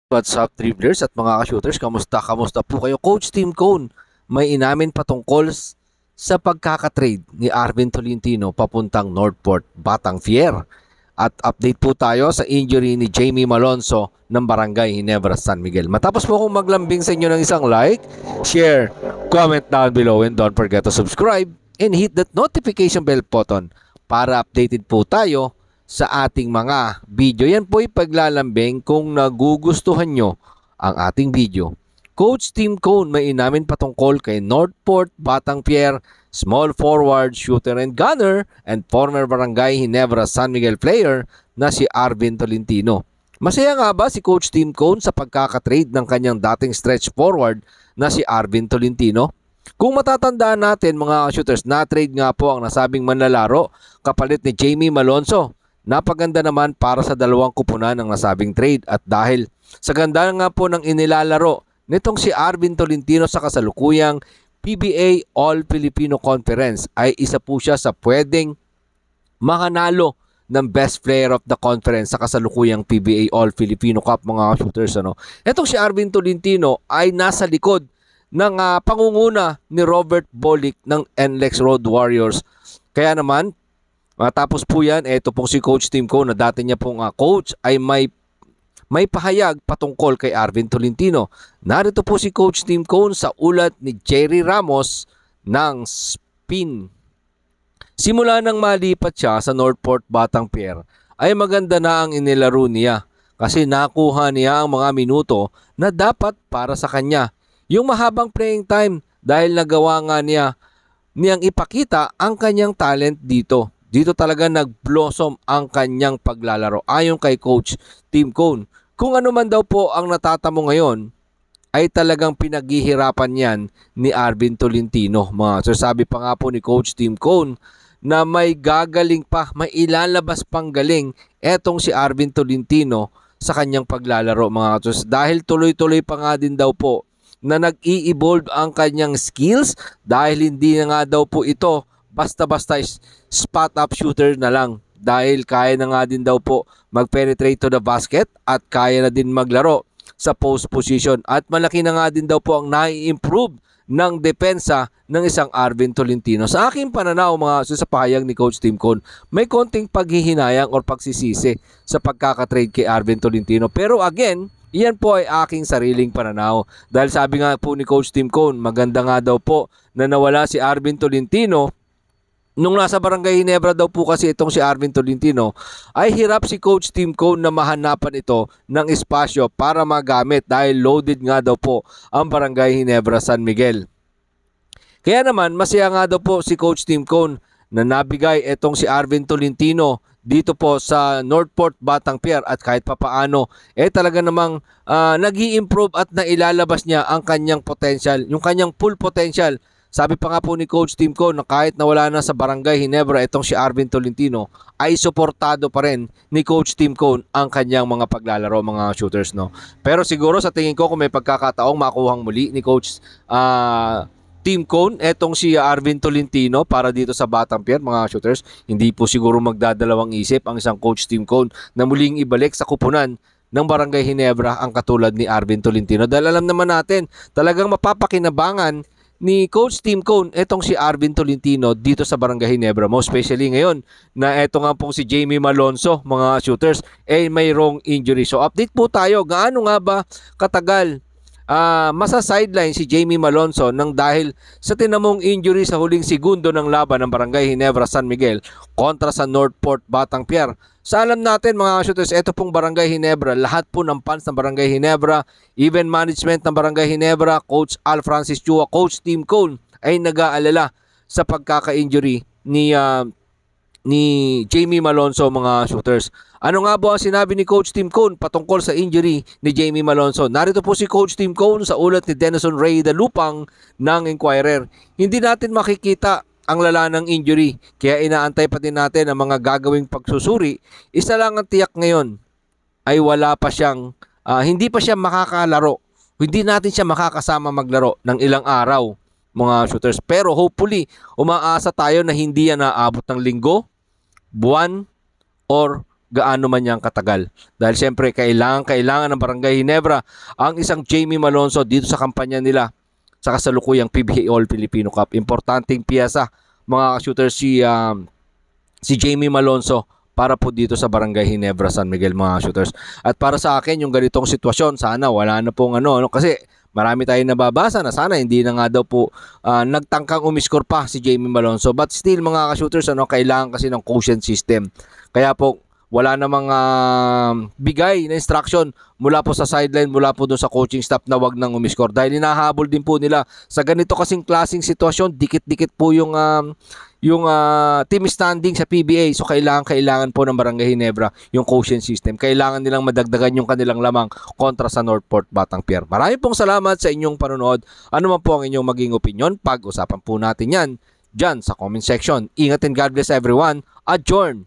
What's up, dribblers at mga ka-shooters? Kamusta po kayo? Coach Tim Cone, may inamin patungkol sa pagkakatrade ni Arvin Tolentino papuntang Northport, Batang-Fier. At update po tayo sa injury ni Jamie Malonzo ng Barangay Ginebra, San Miguel. Matapos po akong maglambing sa inyo ng isang like, share, comment down below, and don't forget to subscribe and hit that notification bell button para updated po tayo sa ating mga video. Yan po ay paglalambing kung nagugustuhan nyo ang ating video. Coach Tim Cone may inamin patungkol kay Northport, Batang-Fier, small forward, shooter and gunner, and former Barangay Ginebra, San Miguel player na si Arvin Tolentino. Masaya nga ba si Coach Tim Cone sa pagkakatrade ng kanyang dating stretch forward na si Arvin Tolentino? Kung matatandaan natin mga shooters, na-trade nga po ang nasabing manlalaro kapalit ni Jamie Malonzo. Napaganda naman para sa dalawang kupunan ng nasabing trade at dahil sa ganda nga po ng inilalaro nitong si Arvin Tolentino sa kasalukuyang PBA All-Filipino Conference ay isa po siya sa pwedeng makanalo ng Best Player of the Conference sa kasalukuyang PBA All-Filipino Cup mga shooters. Itong si Arvin Tolentino ay nasa likod ng pangunguna ni Robert Bolick ng NLEX Road Warriors. Kaya naman matapos po yan, ito pong si Coach Tim Cone na dati niya pong coach ay may pahayag patungkol kay Arvin Tolentino. Narito po si Coach Tim Cone sa ulat ni Jerry Ramos ng Spin. Simula nang malipat siya sa Northport, Batang-Fier ay maganda na ang inilaro niya kasi nakuha niya ang mga minuto na dapat para sa kanya. Yung mahabang playing time dahil nagawa nga niyang ipakita ang kanyang talent dito. Dito talaga nag-blossom ang kanyang paglalaro ayon kay Coach Tim Cone. Kung ano man daw po ang natatamo ngayon ay talagang pinaghihirapan yan ni Arvin Tolentino. Sabi pa nga po ni Coach Tim Cone na may gagaling pa, may ilalabas pang galing etong si Arvin Tolentino sa kanyang paglalaro mga katos. Dahil tuloy-tuloy pa nga din daw po na nag-i-evolve ang kanyang skills dahil hindi na nga daw po ito basta-basta spot-up shooter na lang dahil kaya na nga din daw po mag-penetrate to the basket at kaya na din maglaro sa post position at malaki na nga din daw po ang nai-improve ng depensa ng isang Arvin Tolentino. Sa aking pananaw sa pahayag ni Coach Tim Cone, may konting paghihinayang or pagsisisi sa pagkakatrade kay Arvin Tolentino. Pero again, iyan po ay aking sariling pananaw dahil sabi nga po ni Coach Tim Cone, maganda nga daw po na nawala si Arvin Tolentino. Nung nasa Barangay Ginebra daw po kasi itong si Arvin Tolentino, ay hirap si Coach Tim Cone na mahanapan ito ng espasyo para magamit dahil loaded nga daw po ang Barangay Ginebra, San Miguel. Kaya naman, masaya nga daw po si Coach Tim Cone na nabigay itong si Arvin Tolentino dito po sa Northport, Batang-Fier at kahit papaano, talaga namang nag-i-improve at nailalabas niya ang kanyang potential, yung kanyang full potential. Sabi pa nga po ni Coach Tim Cone na kahit nawala na sa Barangay Ginebra itong si Arvin Tolentino ay suportado pa rin ni Coach Tim Cone ang kanyang mga paglalaro mga shooters. Pero siguro sa tingin ko kung may pagkakataong makuhang muli ni Coach Tim Cone etong si Arvin Tolentino para dito sa Batang-Fier mga shooters, hindi po siguro magdadalawang isip ang isang Coach Tim Cone na muling ibalik sa kupunan ng Barangay Ginebra ang katulad ni Arvin Tolentino dahil alam naman natin talagang mapapakinabangan ni Coach Tim Cone etong si Arvin Tolentino dito sa Barangay Ginebra, most especially ngayon na eto nga pong si Jamie Malonzo mga shooters mayroong injury. So update po tayo, gaano nga ba katagal masa-sideline si Jamie Malonzo nang dahil sa tinamong injury sa huling segundo ng laban ng Barangay Ginebra San Miguel kontra sa Northport Batang-Fier. Sa alam natin mga shooters, ito pong Barangay Ginebra, lahat po ng fans ng Barangay Ginebra, even management ng Barangay Ginebra, Coach Al Francis Chua, Coach Tim Cone ay nag-aalala sa pagkaka-injury ni Jamie Malonzo mga shooters. Ano nga ba ang sinabi ni Coach Tim Cone patungkol sa injury ni Jamie Malonzo? Narito po si Coach Tim Cone sa ulat ni Denison Ray Dalupang ng Inquirer. Hindi natin makikita ang lala ng injury, kaya inaantay pa din natin ang mga gagawing pagsusuri. Isa lang ang tiyak ngayon ay wala pa siyang, hindi pa siya makakalaro. Hindi natin siya makakasama maglaro ng ilang araw mga shooters. Pero hopefully, umaasa tayo na hindi yan naabot ng linggo, buwan, or gaano man yang katagal. Dahil siyempre kailangan ng Barangay Ginebra ang isang Jamie Malonzo dito sa kampanya nila sa kasalukuyang PBA All Filipino Cup. Importanteng piyesa mga ka-shooters si Jamie Malonzo para po dito sa Barangay Ginebra San Miguel mga shooters. At para sa akin yung ganitong sitwasyon sana wala na pong kasi marami tayong nababasa na sana hindi na nga daw po nagtangkang umiscore pa si Jamie Malonzo. But still mga ka-shooters kailangan kasi ng quotient system. Kaya po wala namang bigay na instruction mula po sa sideline, mula po doon sa coaching staff na wag nang umiscore. Dahil hinahabol din po nila sa ganito kasing klaseng sitwasyon, dikit-dikit po yung team standing sa PBA. So kailangan po ng Barangay Ginebra yung quotient system. Kailangan nilang madagdagan yung kanilang lamang kontra sa Northport Batang Pier. Marami pong salamat sa inyong panonood. Ano man po ang inyong maging opinion, pag-usapan po natin yan dyan sa comment section. Ingat and God bless everyone. Adjourn!